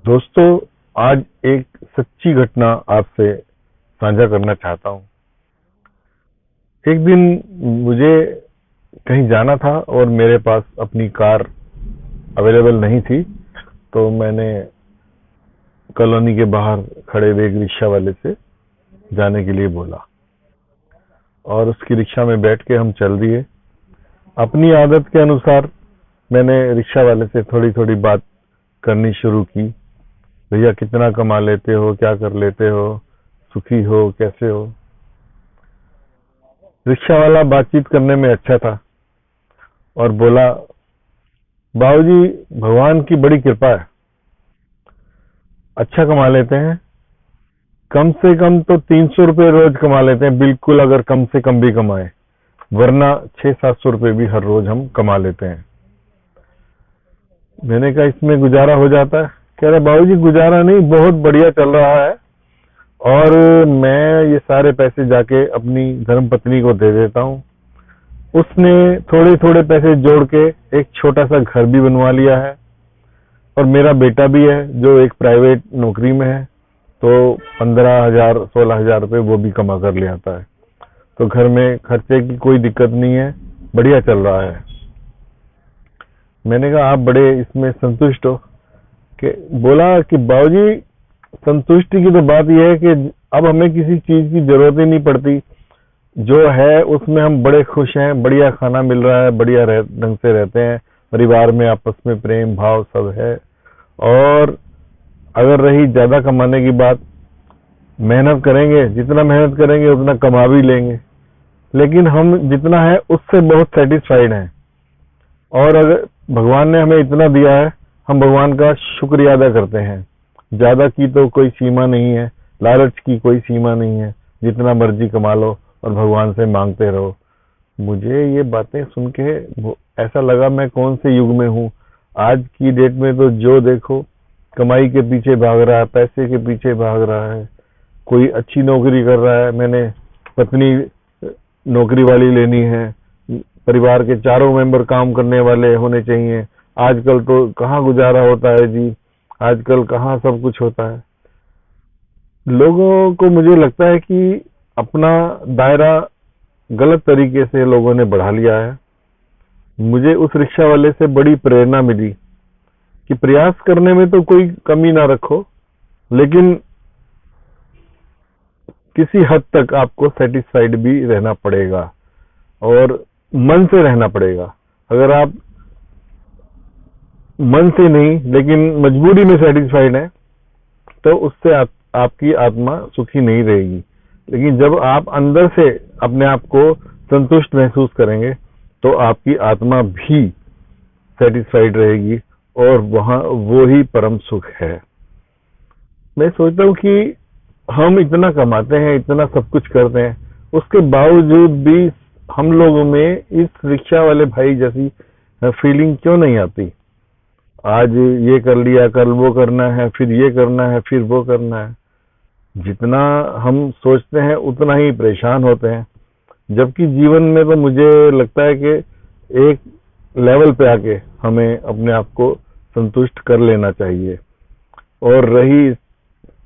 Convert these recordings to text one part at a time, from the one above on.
दोस्तों, आज एक सच्ची घटना आपसे साझा करना चाहता हूँ। एक दिन मुझे कहीं जाना था और मेरे पास अपनी कार अवेलेबल नहीं थी, तो मैंने कॉलोनी के बाहर खड़े हुए एक रिक्शा वाले से जाने के लिए बोला और उसकी रिक्शा में बैठ के हम चल दिए। अपनी आदत के अनुसार मैंने रिक्शा वाले से थोड़ी थोड़ी बात करनी शुरू की। भैया, कितना कमा लेते हो, क्या कर लेते हो, सुखी हो, कैसे हो। रिक्शा वाला बातचीत करने में अच्छा था और बोला, बाबूजी, भगवान की बड़ी कृपा है, अच्छा कमा लेते हैं। कम से कम तो 300 रुपये रोज कमा लेते हैं, बिल्कुल, अगर कम से कम भी कमाए, वरना 600-700 रुपये भी हर रोज हम कमा लेते हैं। मैंने कहा, इसमें गुजारा हो जाता है? कह रहे, बाबूजी गुजारा नहीं, बहुत बढ़िया चल रहा है और मैं ये सारे पैसे जाके अपनी धर्मपत्नी को दे देता हूँ। उसने थोड़े थोड़े पैसे जोड़ के एक छोटा सा घर भी बनवा लिया है और मेरा बेटा भी है जो एक प्राइवेट नौकरी में है, तो 15,000-16,000 रुपये वो भी कमा कर ले आता है। तो घर में खर्चे की कोई दिक्कत नहीं है, बढ़िया चल रहा है। मैंने कहा, आप बड़े इसमें संतुष्ट हो? कि बोला कि बाबूजी, संतुष्टि की तो बात यह है कि अब हमें किसी चीज की जरूरत ही नहीं पड़ती, जो है उसमें हम बड़े खुश हैं, बढ़िया खाना मिल रहा है, बढ़िया ढंग से रहते हैं, परिवार में आपस में प्रेम भाव सब है। और अगर रही ज्यादा कमाने की बात, मेहनत करेंगे, जितना मेहनत करेंगे उतना कमा भी लेंगे, लेकिन हम जितना है उससे बहुत सेटिस्फाइड हैं। और अगर भगवान ने हमें इतना दिया है, हम भगवान का शुक्रिया अदा करते हैं। ज्यादा की तो कोई सीमा नहीं है, लालच की कोई सीमा नहीं है, जितना मर्जी कमा लो और भगवान से मांगते रहो। मुझे ये बातें सुन के ऐसा लगा, मैं कौन से युग में हूँ। आज की डेट में तो जो देखो कमाई के पीछे भाग रहा है, पैसे के पीछे भाग रहा है, कोई अच्छी नौकरी कर रहा है, मैंने पत्नी नौकरी वाली लेनी है, परिवार के चारों मेंबर काम करने वाले होने चाहिए। आजकल तो कहाँ गुजारा होता है जी, आजकल कहाँ सब कुछ होता है। लोगों को मुझे लगता है कि अपना दायरा गलत तरीके से लोगों ने बढ़ा लिया है। मुझे उस रिक्शा वाले से बड़ी प्रेरणा मिली कि प्रयास करने में तो कोई कमी ना रखो, लेकिन किसी हद तक आपको सेटिस्फाइड भी रहना पड़ेगा और मन से रहना पड़ेगा। अगर आप मन से नहीं लेकिन मजबूरी में सेटिस्फाइड हैं, तो उससे आपकी आत्मा सुखी नहीं रहेगी। लेकिन जब आप अंदर से अपने आप को संतुष्ट महसूस करेंगे, तो आपकी आत्मा भी सेटिस्फाइड रहेगी और वहां वो ही परम सुख है। मैं सोचता हूँ कि हम इतना कमाते हैं, इतना सब कुछ करते हैं, उसके बावजूद भी हम लोगों में इस रिक्शा वाले भाई जैसी फीलिंग क्यों नहीं आती। आज ये कर लिया, कल वो करना है, फिर ये करना है, फिर वो करना है। जितना हम सोचते हैं उतना ही परेशान होते हैं, जबकि जीवन में तो मुझे लगता है कि एक लेवल पे आके हमें अपने आप को संतुष्ट कर लेना चाहिए। और रही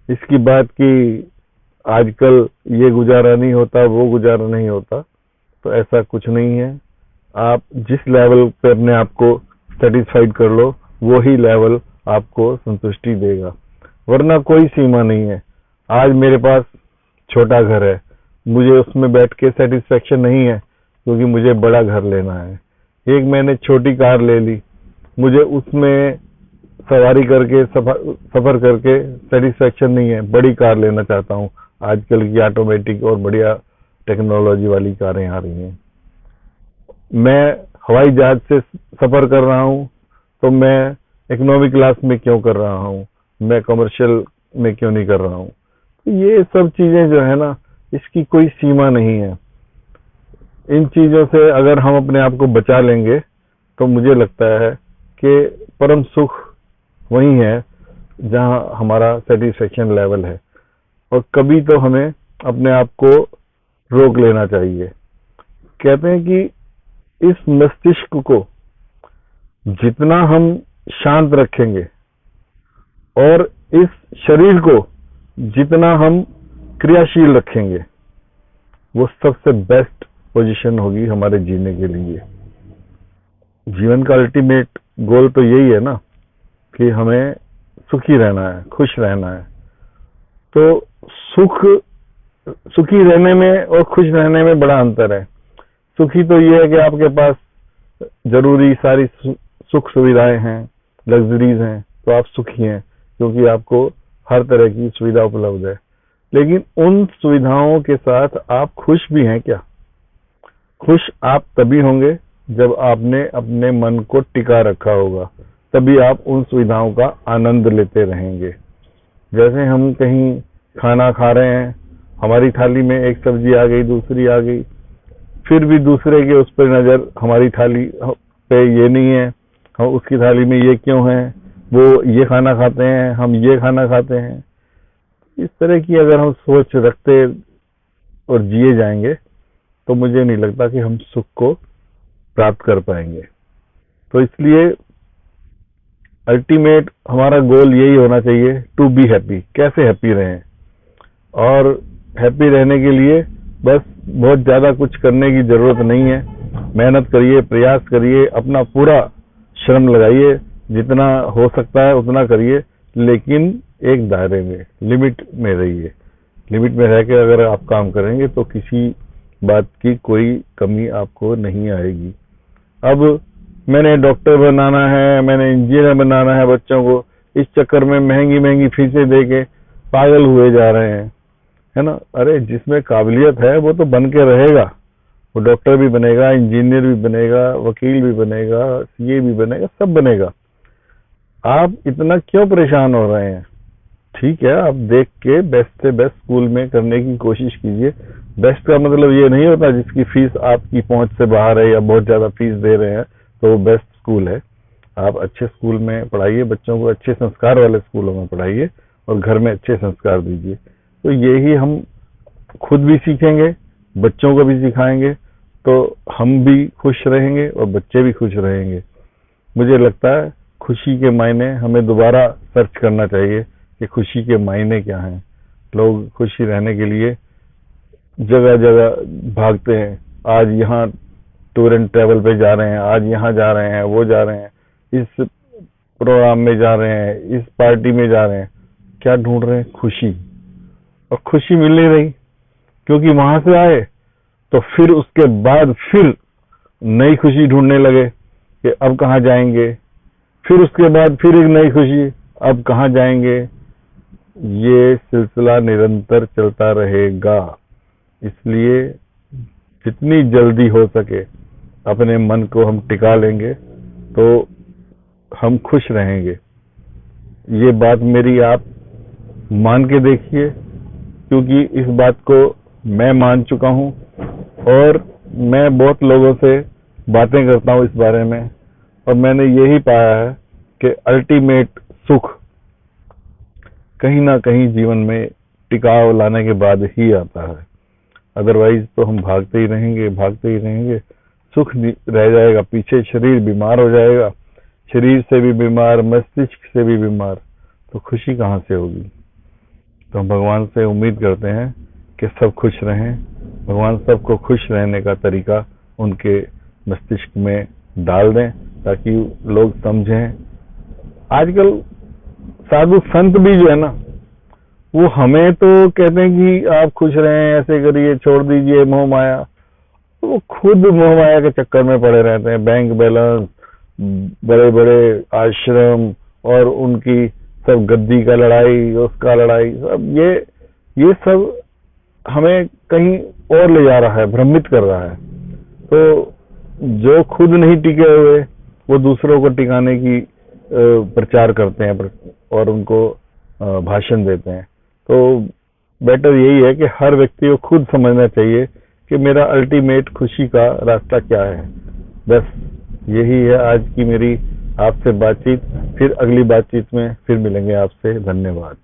इसकी बात कि आजकल ये गुजारा नहीं होता, वो गुजारा नहीं होता, तो ऐसा कुछ नहीं है। आप जिस लेवल पे अपने आप को सेटिस्फाइड कर लो, वो ही लेवल आपको संतुष्टि देगा, वरना कोई सीमा नहीं है। आज मेरे पास छोटा घर है, मुझे उसमें बैठ के सेटिस्फेक्शन नहीं है, क्योंकि मुझे बड़ा घर लेना है। एक मैंने छोटी कार ले ली, मुझे उसमें सवारी करके सफर करके सेटिस्फेक्शन नहीं है, बड़ी कार लेना चाहता हूँ। आजकल की ऑटोमेटिक और बढ़िया टेक्नोलॉजी वाली कारें आ रही हैं। मैं हवाई जहाज से सफर कर रहा हूँ, तो मैं इकोनॉमी क्लास में क्यों कर रहा हूँ, मैं कमर्शियल में क्यों नहीं कर रहा हूँ। ये सब चीजें जो है ना, इसकी कोई सीमा नहीं है। इन चीजों से अगर हम अपने आप को बचा लेंगे, तो मुझे लगता है कि परम सुख वही है जहां हमारा सेटिस्फेक्शन लेवल है। और कभी तो हमें अपने आप को रोक लेना चाहिए। कहते हैं कि इस मस्तिष्क को जितना हम शांत रखेंगे, और इस शरीर को जितना हम क्रियाशील रखेंगे वो सबसे बेस्ट पोजीशन होगी हमारे जीने के लिए। जीवन का अल्टीमेट गोल तो यही है ना कि हमें सुखी रहना है, खुश रहना है। तो सुखी रहने में और खुश रहने में बड़ा अंतर है। सुखी तो ये है कि आपके पास जरूरी सारी सुख सुविधाएं हैं, लग्जरीज हैं, तो आप सुखी हैं क्योंकि आपको हर तरह की सुविधा उपलब्ध है। लेकिन उन सुविधाओं के साथ आप खुश भी हैं क्या? खुश आप तभी होंगे जब आपने अपने मन को टिका रखा होगा, तभी आप उन सुविधाओं का आनंद लेते रहेंगे। जैसे हम कहीं खाना खा रहे हैं, हमारी थाली में एक सब्जी आ गई, दूसरी आ गई, फिर भी दूसरे के उस पर नजर हमारी थाली पे ये नहीं है, हम उसकी थाली में ये क्यों है, वो ये खाना खाते हैं, हम ये खाना खाते हैं। इस तरह की अगर हम सोच रखते और जिए जाएंगे तो मुझे नहीं लगता कि हम सुख को प्राप्त कर पाएंगे। तो इसलिए अल्टीमेट हमारा गोल यही होना चाहिए, टू बी हैप्पी। कैसे हैप्पी रहें? और हैप्पी रहने के लिए बस बहुत ज्यादा कुछ करने की जरूरत नहीं है। मेहनत करिए, प्रयास करिए, अपना पूरा श्रम लगाइए, जितना हो सकता है उतना करिए, लेकिन एक दायरे में, लिमिट में रहिए। लिमिट में रह के अगर आप काम करेंगे तो किसी बात की कोई कमी आपको नहीं आएगी। अब मैंने डॉक्टर बनाना है, मैंने इंजीनियर बनाना है बच्चों को, इस चक्कर में महंगी महंगी फीसें दे के पागल हुए जा रहे हैं, है ना। अरे जिसमें काबिलियत है वो तो बन के रहेगा, वो डॉक्टर भी बनेगा, इंजीनियर भी बनेगा, वकील भी बनेगा, सीए भी बनेगा, सब बनेगा। आप इतना क्यों परेशान हो रहे हैं? ठीक है, आप देख के बेस्ट से बेस्ट स्कूल में करने की कोशिश कीजिए। बेस्ट का मतलब ये नहीं होता जिसकी फीस आपकी पहुंच से बाहर है या बहुत ज्यादा फीस दे रहे हैं तो वो बेस्ट स्कूल है। आप अच्छे स्कूल में पढ़ाइए, बच्चों को अच्छे संस्कार वाले स्कूलों में पढ़ाइए और घर में अच्छे संस्कार दीजिए। तो यही हम खुद भी सीखेंगे, बच्चों को भी सिखाएंगे, तो हम भी खुश रहेंगे और बच्चे भी खुश रहेंगे। मुझे लगता है खुशी के मायने हमें दोबारा सर्च करना चाहिए कि खुशी के मायने क्या हैं। लोग खुशी रहने के लिए जगह जगह भागते हैं, आज यहाँ टूर एंड ट्रैवल पे जा रहे हैं, आज यहाँ जा रहे हैं, वो जा रहे हैं, इस प्रोग्राम में जा रहे हैं, इस पार्टी में जा रहे हैं। क्या ढूंढ रहे हैं? खुशी। और खुशी मिल नहीं रही क्योंकि वहां से आए तो फिर उसके बाद फिर नई खुशी ढूंढने लगे कि अब कहाँ जाएंगे, फिर उसके बाद फिर एक नई खुशी, अब कहाँ जाएंगे। ये सिलसिला निरंतर चलता रहेगा। इसलिए जितनी जल्दी हो सके अपने मन को हम टिका लेंगे तो हम खुश रहेंगे। ये बात मेरी आप मान के देखिए, क्योंकि इस बात को मैं मान चुका हूं और मैं बहुत लोगों से बातें करता हूं इस बारे में, और मैंने यही पाया है कि अल्टीमेट सुख कहीं ना कहीं जीवन में टिकाव लाने के बाद ही आता है। अदरवाइज तो हम भागते ही रहेंगे, सुख रह जाएगा पीछे, शरीर बीमार हो जाएगा, शरीर से भी बीमार, मस्तिष्क से भी बीमार, तो खुशी कहाँ से होगी। तो हम भगवान से उम्मीद करते हैं कि सब खुश रहें। भगवान सबको खुश रहने का तरीका उनके मस्तिष्क में डाल दें ताकि लोग समझें। आजकल साधु संत भी जो है ना, वो हमें तो कहते हैं कि आप खुश रहें, ऐसे करिए, छोड़ दीजिए मोह माया। वो खुद मोह माया के चक्कर में पड़े रहते हैं। बैंक बैलेंस, बड़े बड़े आश्रम और उनकी सब गद्दी का लड़ाई, उसका लड़ाई, सब ये सब हमें कहीं और ले जा रहा है, भ्रमित कर रहा है। तो जो खुद नहीं टिके हुए वो दूसरों को टिकाने की प्रचार करते हैं और उनको भाषण देते हैं। तो बेटर यही है कि हर व्यक्ति को खुद समझना चाहिए कि मेरा अल्टीमेट खुशी का रास्ता क्या है। बस यही है आज की मेरी आपसे बातचीत। फिर अगली बातचीत में फिर मिलेंगे आपसे। धन्यवाद।